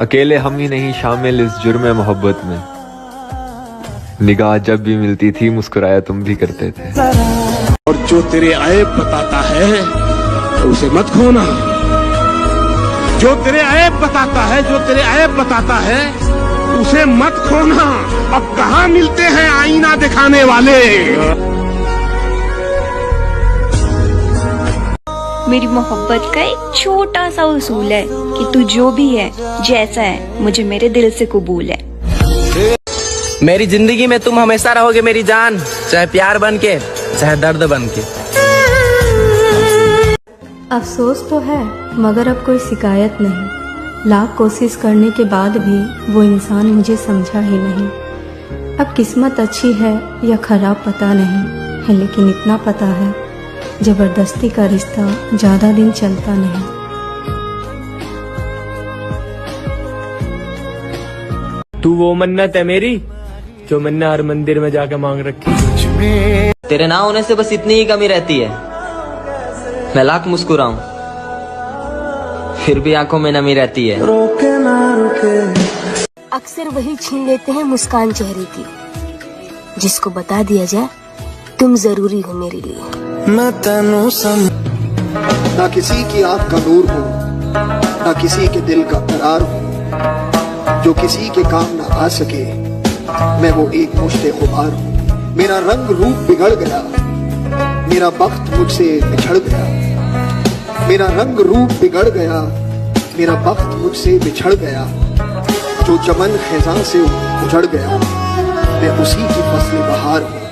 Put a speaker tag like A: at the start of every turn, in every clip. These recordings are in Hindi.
A: अकेले हम ही नहीं शामिल इस जुर्म मोहब्बत में, निगाह जब भी मिलती थी मुस्कुराया तुम भी करते थे।
B: और जो तेरे ऐब बताता है तो उसे मत खोना, जो तेरे ऐब बताता है, जो तेरे ऐब बताता है उसे मत खोना। अब कहाँ मिलते हैं आईना दिखाने वाले।
C: मेरी मोहब्बत का एक छोटा सा उसूल है कि तू जो भी है, जैसा है, मुझे मेरे दिल से कबूल है।
D: मेरी जिंदगी में तुम हमेशा रहोगे मेरी जान, चाहे प्यार बन के चाहे दर्द बन के।
E: अफसोस तो है मगर अब कोई शिकायत नहीं। लाख कोशिश करने के बाद भी वो इंसान मुझे समझा ही नहीं। अब किस्मत अच्छी है या खराब पता नहीं है, लेकिन इतना पता है जबरदस्ती का रिश्ता ज्यादा दिन चलता नहीं।
D: तू वो मन्नत है मेरी जो मैंने हर मंदिर में जाके मांग रखी।
F: तेरे ना होने से बस इतनी ही कमी रहती है, मैं लाख मुस्कुराऊं फिर भी आंखों में नमी रहती है।
G: अक्सर वही छीन लेते हैं मुस्कान चेहरे की, जिसको बता दिया जाए तुम जरूरी हो मेरे लिए।
H: ना किसी की आंख का नूर हो, ना किसी के दिल का करार हो, जो किसी के काम ना आ सके मैं वो एक मुश्ते खुमार हूँ। मेरा रंग रूप बिगड़ गया, मेरा वक्त मुझसे बिछड़ गया। मेरा रंग रूप बिगड़ गया, मेरा वक्त मुझसे बिछड़ गया। जो चमन खिज़ां से उजड़ गया मैं उसी की फसल बहार हूँ।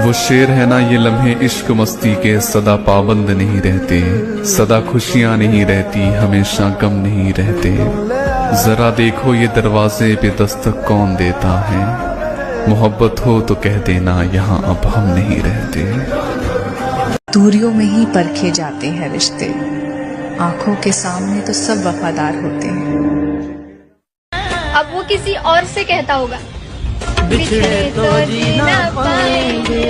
I: वो शेर है ना ये लम्हे इश्क मस्ती के, सदा पाबंद नहीं रहते, सदा खुशियां नहीं रहती, हमेशा गम नहीं रहते। जरा देखो ये दरवाजे पे दस्तक कौन देता है, मोहब्बत हो तो कह देना यहाँ अब हम नहीं रहते।
J: दूरियों में ही परखे जाते हैं रिश्ते, आंखों के सामने तो सब वफादार होते हैं।
K: अब वो किसी और से कहता होगा बिछड़े तो जी ना पाएंगे।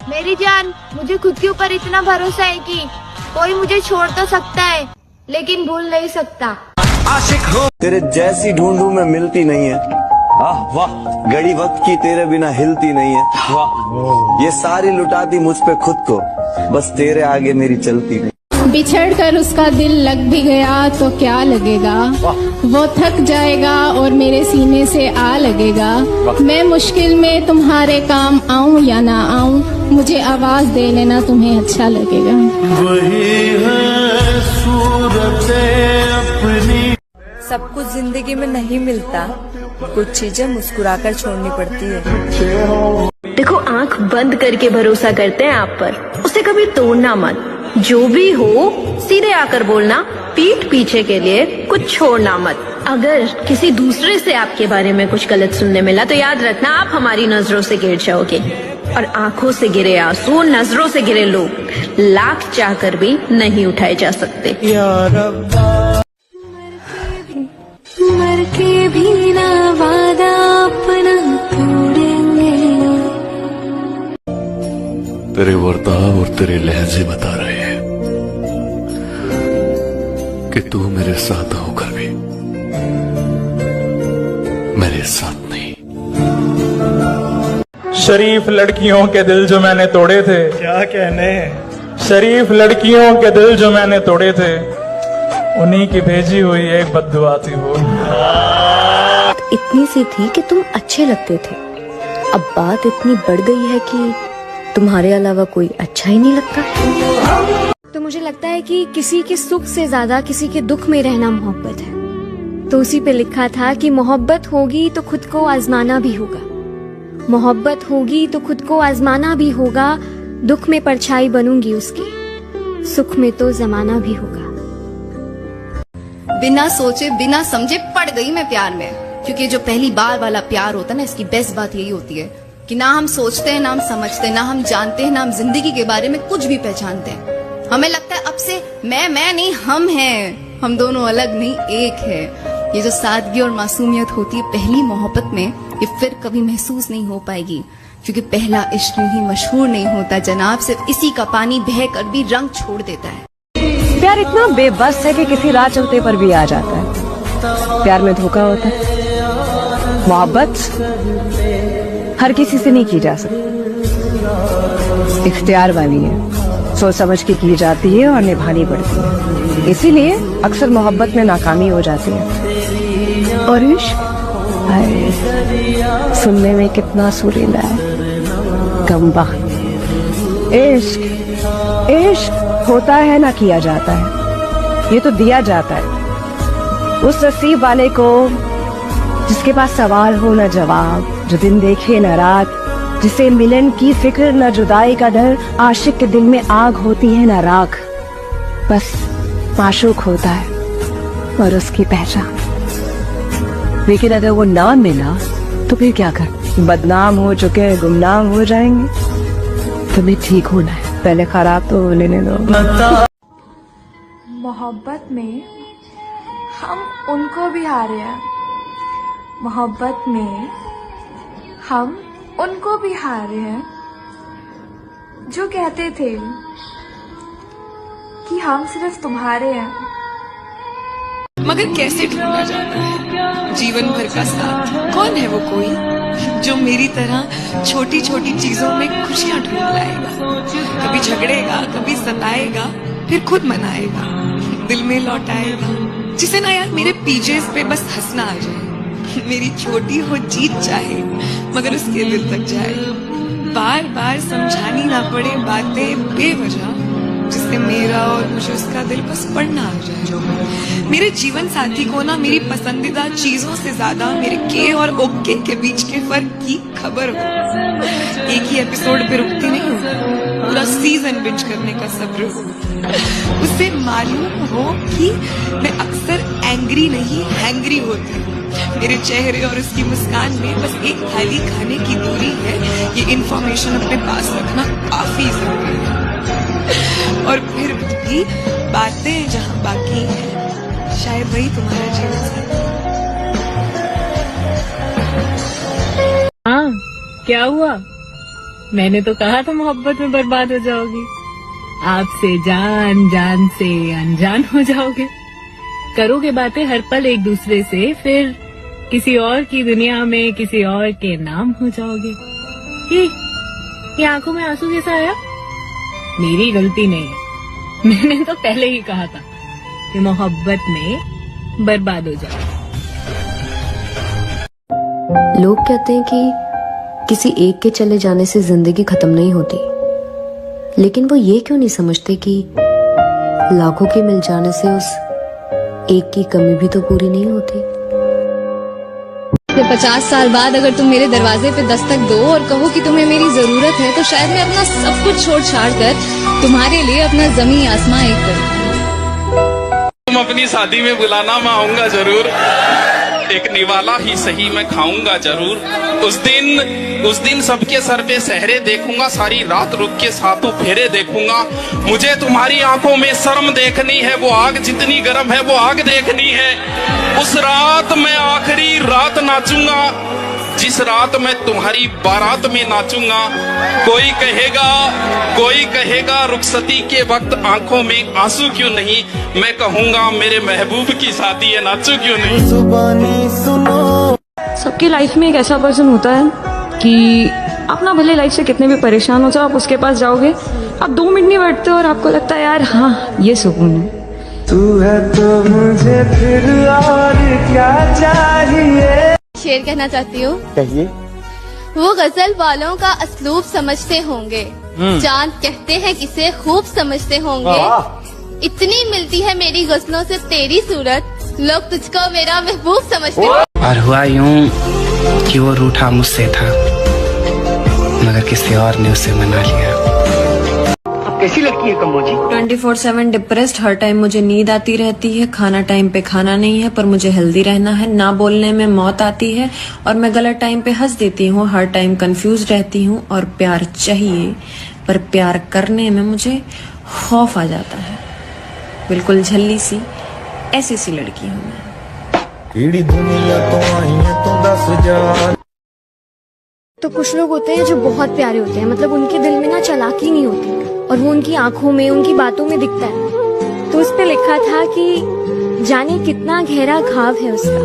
K: मेरी जान, मुझे खुद के ऊपर इतना भरोसा है कि कोई मुझे छोड़ तो सकता है लेकिन भूल नहीं सकता।
L: आशिक हो तेरे जैसी ढूंढूं मैं मिलती नहीं है। वाह घड़ी वक्त की तेरे बिना हिलती नहीं है। वाह ये सारी लुटाती मुझ पे खुद को, बस तेरे आगे मेरी चलती नहीं।
M: बिछड़ कर उसका दिल लग भी गया तो क्या लगेगा, वो थक जाएगा और मेरे सीने से आ लगेगा। मैं मुश्किल में तुम्हारे काम आऊं या ना आऊं, मुझे आवाज दे लेना तुम्हें अच्छा लगेगा।
N: वही है सूरत अपनी।
O: सब कुछ जिंदगी में नहीं मिलता, कुछ चीजें मुस्कुराकर छोड़नी पड़ती है।
C: देखो, आंख बंद करके भरोसा करते हैं आप पर, उसे कभी तोड़ना मत। जो भी हो सीधे आकर बोलना, पीठ पीछे के लिए कुछ छोड़ना मत। अगर किसी दूसरे से आपके बारे में कुछ गलत सुनने मिला तो याद रखना आप हमारी नजरों से गिर जाओगे, और आंखों से गिरे आंसू, नजरों से गिरे लोग लाख चाहकर भी नहीं उठाए जा सकते।
G: मर के भी ना वादा अपना तोड़ेंगे।
P: तेरे वर्ताव और तेरे लहजे बता रहे हैं कि तू मेरे साथ होकर भी मेरे साथ नहीं।
Q: शरीफ लड़कियों के दिल जो मैंने तोड़े थे,
R: क्या कहने,
Q: शरीफ लड़कियों के दिल जो मैंने तोड़े थे, उन्हीं की भेजी हुई एक बद्दुआ थी वो।
G: इतनी सी थी कि तुम अच्छे लगते थे, अब बात इतनी बढ़ गई है कि तुम्हारे अलावा कोई अच्छा ही नहीं लगता।
K: तो मुझे लगता है कि किसी के सुख से ज्यादा किसी के दुख में रहना मोहब्बत है। तो उसी पे लिखा था कि मोहब्बत होगी तो खुद को आजमाना भी होगा, मोहब्बत होगी तो खुद को आजमाना भी होगा। दुख में परछाई बनूंगी उसकी, सुख में तो जमाना भी होगा।
S: बिना सोचे बिना समझे पड़ गई मैं प्यार में, क्योंकि जो पहली बार वाला प्यार होता है ना, इसकी बेस्ट बात यही होती है कि ना हम सोचते हैं, ना हम समझते हैं, ना हम जानते हैं, ना हम जिंदगी के बारे में कुछ भी पहचानते हैं। हमें लगता है अब से मैं नहीं, हम हैं, हम दोनों अलग नहीं एक है। ये जो सादगी और मासूमियत होती है पहली मोहब्बत में, ये फिर कभी महसूस नहीं हो पाएगी, क्योंकि पहला इश्क ही मशहूर नहीं होता जनाब, सिर्फ इसी का पानी बह कर भी रंग छोड़ देता है।
O: प्यार इतना बेबस है कि किसी राह चलते पर भी आ जाता है। प्यार में धोखा होता है। मोहब्बत हर किसी से नहीं की जा सकती, इख्तियार वाली है, सोच समझ के की जाती है और निभानी पड़ती है। इसीलिए अक्सर मोहब्बत में नाकामी हो जाती है। और इश्क, हाय, सुनने में कितना सुरीला है, कमबख्त। इश्क इश्क होता है ना किया जाता है, ये तो दिया जाता है उस नसीब वाले को जिसके पास सवाल हो न जवाब, जो दिन देखे न रात, जिसे मिलन की फिक्र न जुदाई का डर, आशिक के दिल में आग होती है न राख, बस माशूक होता है और उसकी पहचान। लेकिन अगर वो ना मिला तो फिर क्या कर? बदनाम हो चुके गुमनाम हो जाएंगे। तुम्हें ठीक होना है, पहले खराब तो लेने दो।
E: मोहब्बत में हम उनको भी हारे हैं, मोहब्बत में हम उनको भी हारे हैं जो कहते थे कि हम सिर्फ तुम्हारे हैं।
R: मगर कैसे ढूंढा जाता है जीवन भर का साथ? कौन है वो कोई जो मेरी तरह छोटी छोटी चीजों में खुशियां ढूंढ लाएगा? कभी झगड़ेगा, कभी सताएगा, फिर खुद मनाएगा, दिल में लौटाएगा, जिसे ना यार मेरे पीछे पे बस हंसना आ जाए, मेरी छोटी हो जीत चाहे मगर उसके दिल तक जाए, बार बार समझानी ना पड़े बातें बेवजह, जिससे मेरा और मुझे उसका दिल बस पढ़ना आ जाए। मेरे जीवन साथी को ना मेरी पसंदीदा चीजों से ज्यादा मेरे के और ओके के बीच के फर्क की खबर हो। एक ही एपिसोड पे रुकती नहीं हूँ, पूरा सीजन बिंज करने का सब्र हो। उसे मालूम हो कि मैं अक्सर एंग्री नहीं हैंग्री होती हूँ। मेरे चेहरे और उसकी मुस्कान में बस एक थाली खाने की दूरी है, ये इन्फॉर्मेशन अपने पास रखना काफी जरूरी है। और फिर भी बातें जहाँ बाकी हैं, शायद वही तुम्हारा जीवन साथी।
T: हाँ, क्या हुआ? मैंने तो कहा था मोहब्बत में बर्बाद हो जाओगी, आपसे जान, जान से अनजान हो जाओगे, करोगे बातें हर पल एक दूसरे से, फिर किसी और की दुनिया में किसी और के नाम हो जाओगे। ये आंखों में आंसू कैसा आया? मेरी गलती नहीं है, मैंने तो पहले ही कहा था कि मोहब्बत में बर्बाद हो जाओ।
G: लोग कहते हैं कि किसी एक के चले जाने से जिंदगी खत्म नहीं होती, लेकिन वो ये क्यों नहीं समझते कि लाखों के मिल जाने से उस एक की कमी भी तो पूरी नहीं होती।
S: 50 साल बाद अगर तुम मेरे दरवाजे पे दस्तक दो और कहो कि तुम्हें मेरी जरूरत है, तो शायद मैं अपना सब कुछ छोड़ छाड़ कर तुम्हारे लिए अपना जमीन आसमां एक करूं।
U: तुम अपनी शादी में बुलाना, मैं आऊंगा जरूर, एक निवाला ही सही मैं खाऊंगा जरूर। उस दिन सबके सर पे सहरे देखूंगा, सारी रात रुक के सातों फेरे देखूंगा। मुझे तुम्हारी आंखों में शर्म देखनी है, वो आग जितनी गर्म है वो आग देखनी है। उस रात मैं आखिरी रात नाचूंगा, जिस रात मैं तुम्हारी बारात में नाचूंगा। कोई कहेगा रुखसती के वक्त आंखों में आंसू क्यों नहीं, मैं कहूंगा मेरे महबूब की शादी है, नाचू क्यों नहीं।
T: सबकी लाइफ में एक ऐसा पर्सन होता है कि आप ना भले लाइफ से कितने भी परेशान हो जाओ, आप उसके पास जाओगे, आप 2 मिनट नहीं बैठते और आपको लगता है यार हाँ ये सुकून है।
N: तू है तो मुझे फिर और क्या चाहिए।
S: शेर कहना चाहती हूँ।
L: कहिए।
S: वो गजल वालों का असलूब समझते होंगे, चांद कहते हैं किसे खूब समझते होंगे। इतनी मिलती है मेरी गजलों से तेरी सूरत, लोग तुझको मेरा महबूब समझते हैं।
D: और हुआ यूं कि वो रूठा मुझसे था, मगर किसी और ने उसे मना लिया।
O: कैसी लगती है कम्बोजी? 24/7 डिप्रेस्ड, हर टाइम मुझे नींद आती रहती है, खाना टाइम पे खाना नहीं है पर मुझे हेल्दी रहना है, ना बोलने में मौत आती है और मैं गलत टाइम पे हंस देती हूँ, हर टाइम कंफ्यूज रहती हूँ और प्यार चाहिए पर प्यार करने में मुझे खौफ आ जाता है। बिल्कुल झल्ली सी ऐसी सी लड़की हूँ मैं।
K: तो कुछ लोग होते हैं जो बहुत प्यारे होते हैं, मतलब उनके दिल में ना चालाकी नहीं होती और वो उनकी आंखों में, उनकी बातों में दिखता है। तो उस पे लिखा था कि जाने कितना गहरा घाव है उसका,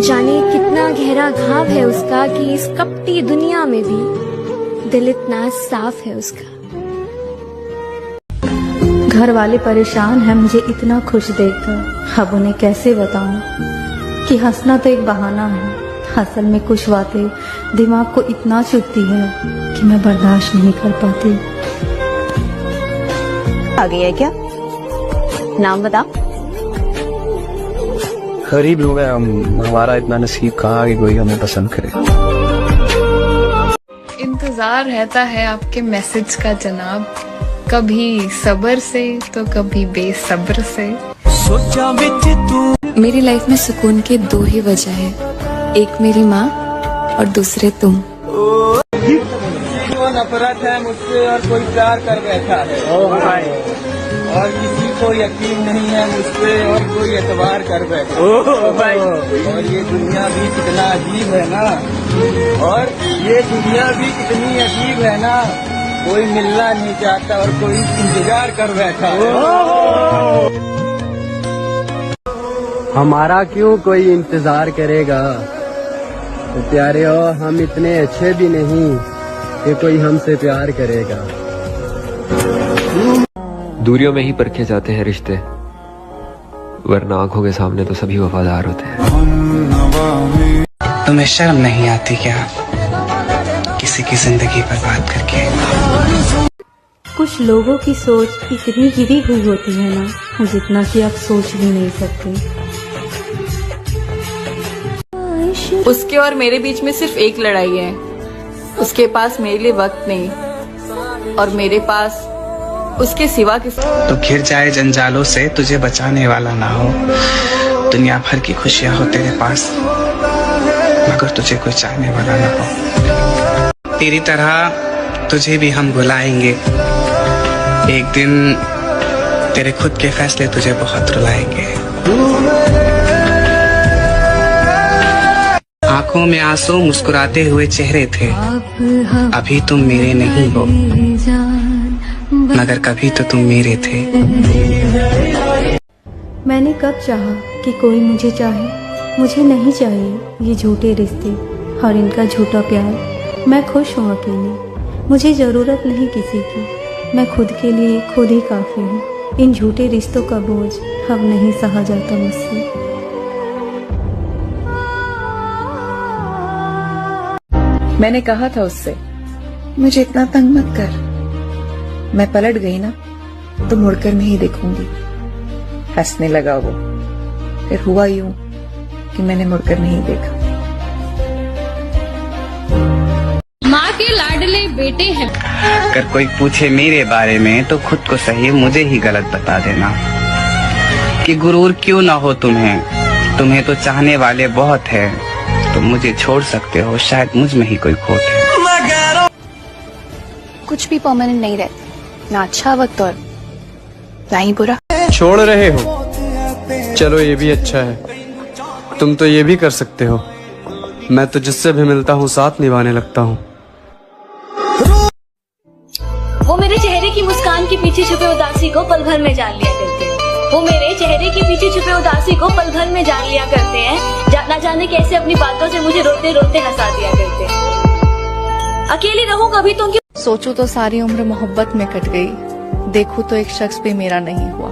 K: जाने कितना गहरा घाव है उसका कि इस कपटी दुनिया में भी दिल इतना साफ है उसका।
E: घर वाले परेशान हैं मुझे इतना खुश देखकर, अब उन्हें कैसे बताऊं कि हंसना तो एक बहाना है, असल में कुछ बातें दिमाग को इतना चुभती है कि मैं बर्दाश्त नहीं कर पाती।
O: आ गई है क्या? नाम बता।
A: गरीब लोग हैं हम, हमारा इतना नसीब कहाँ कि कोई हमें पसंद करे।
J: इंतजार रहता है आपके मैसेज का जनाब, कभी सब्र से तो कभी बेसब्र से।
R: मेरी लाइफ में सुकून के 2 ही वजह है, एक मेरी माँ और दूसरे तुम।
N: नफरत है मुझसे और कोई प्यार कर बैठा है, और किसी को यकीन नहीं है मुझसे और कोई एतबार कर बैठा है। और ये दुनिया भी कितना अजीब है ना, और ये दुनिया भी कितनी अजीब है ना, कोई मिलना नहीं चाहता और कोई इंतजार कर बैठा है।
A: हमारा क्यों कोई इंतजार करेगा, तो प्यारे हो हम इतने अच्छे भी नहीं कि कोई हमसे प्यार करेगा।
V: दूरियों में ही परखे जाते हैं रिश्ते, वरना आंखों के सामने तो सभी वफादार होते हैं।
W: तुम्हें शर्म नहीं आती क्या किसी की जिंदगी बर्बाद करके?
E: कुछ लोगों की सोच इतनी गिरी हुई होती है ना, जितना कि आप सोच भी नहीं सकते।
R: उसके और मेरे बीच में सिर्फ एक लड़ाई है, उसके पास मेरे लिए वक्त नहीं और मेरे पास उसके सिवा किसी।
W: तो घिर जाए जंजालों से तुझे बचाने वाला ना हो, दुनिया भर की खुशियां हो तेरे पास मगर तुझे कोई चाहने वाला ना हो। तेरी तरह तुझे भी हम बुलाएंगे, एक दिन तेरे खुद के फैसले तुझे बहुत रुलाएंगे। आंखों में आंसू मुस्कुराते हुए चेहरे थे, अभी तुम मेरे नहीं हो मगर कभी तो तुम मेरे थे।
E: मैंने कब चाहा कि कोई मुझे चाहे, मुझे नहीं चाहिए ये झूठे रिश्ते और इनका झूठा प्यार। मैं खुश हूँ अकेली, मुझे ज़रूरत नहीं किसी की, मैं खुद के लिए खुद ही काफ़ी हूँ। इन झूठे रिश्तों का बोझ अब नहीं सहा जाता मुझसे।
J: मैंने कहा था उससे, मुझे इतना तंग मत कर। मैं पलट गई ना तो मुड़कर नहीं देखूंगी। हंसने लगा वो, फिर हुआ यूं कि मैंने मुड़कर नहीं देखा।
M: माँ के लाडले बेटे हैं।
W: अगर कोई पूछे मेरे बारे में तो खुद को सही मुझे ही गलत बता देना कि गुरूर क्यों ना हो तुम्हें तो चाहने वाले बहुत है, तुम मुझे छोड़ सकते हो, शायद मुझ में ही कोई खोट है।
S: कुछ भी परमानेंट नहीं रहता, ना अच्छा वक्त और ना ही बुरा।
A: छोड़ रहे हो, चलो ये भी अच्छा है, तुम तो ये भी कर सकते हो। मैं तो जिससे भी मिलता हूँ साथ निभाने लगता हूँ।
K: वो मेरे चेहरे की मुस्कान के पीछे छुपे उदासी को पल भर में जान लिया करते हैं। वो मेरे चेहरे के पीछे छुपे उदासी को पल भर में जान लिया करते हैं। ना जाने कैसे अपनी बातों से मुझे रोते रोते हंसा दिया करते हैं। अकेली रहूं कभी तो क्यों।
J: सोचूं तो सारी उम्र मोहब्बत में कट गई, देखूं तो एक शख्स भी मेरा नहीं हुआ।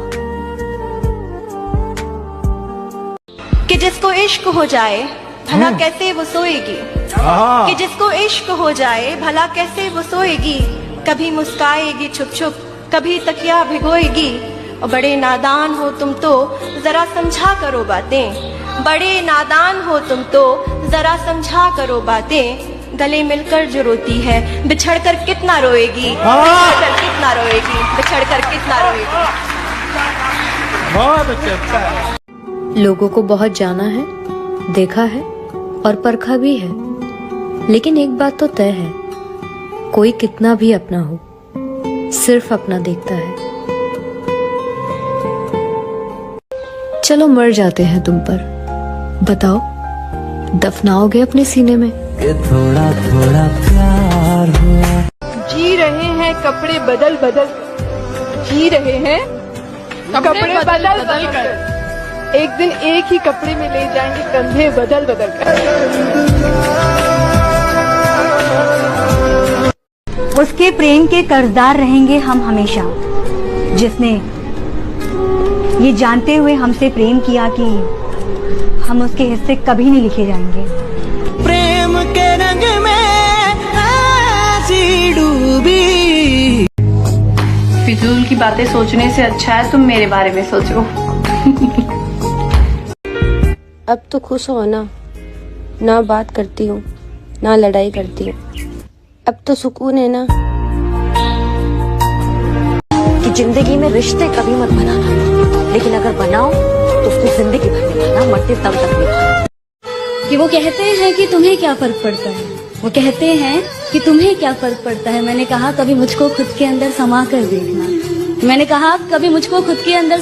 X: कि जिसको इश्क हो जाए भला कैसे वो सोएगी, कि जिसको इश्क हो जाए भला कैसे वो सोएगी। कभी मुस्काएगी छुप छुप, कभी तकिया भिगोएगी। और बड़े नादान हो तुम तो जरा समझा करो बातें, बड़े नादान हो तुम तो जरा समझा करो बातें। गले मिलकर जो रोती है बिछड़कर कितना रोएगी, बिछड़कर कितना रोएगी, बिछड़कर कितना रोएगी।
E: बहुत अच्छा।
G: लोगों को बहुत जाना है, देखा है और परखा भी है, लेकिन एक बात तो तय है, कोई कितना भी अपना हो सिर्फ अपना देखता है। चलो मर जाते हैं तुम पर, बताओ दफनाओगे अपने सीने में?
N: थोड़ा थोड़ा प्यार हुआ।
X: जी रहे हैं कपड़े बदल बदल, जी रहे हैं
B: कपड़े बदल बदल कर एक दिन एक ही कपड़े में ले जाएंगे कंधे बदल बदल कर।
X: उसके प्रेम के कर्जदार रहेंगे हम हमेशा, जिसने ये जानते हुए हमसे प्रेम किया कि हम उसके हिस्से कभी नहीं लिखे जाएंगे।
F: प्रेम के रंग में ऐसी डूबी।
C: फिजूल की बातें सोचने से अच्छा है तुम मेरे बारे में सोचो।
G: अब तो खुश हो ना बात करती हूँ ना लड़ाई करती हूँ, अब तो सुकून है ना। कि जिंदगी में रिश्ते कभी मत बनाना, लेकिन अगर बनाओ तो उसको जिंदगी भर निभाना, मरते दम तक निभाना।
K: कि वो कहते हैं कि तुम्हें क्या फर्क पड़ता है, वो कहते हैं कि तुम्हें क्या फर्क पड़ता है। मैंने कहा कभी मुझको खुद के अंदर समा कर देखना, मैंने कहा कभी मुझको खुद के अंदर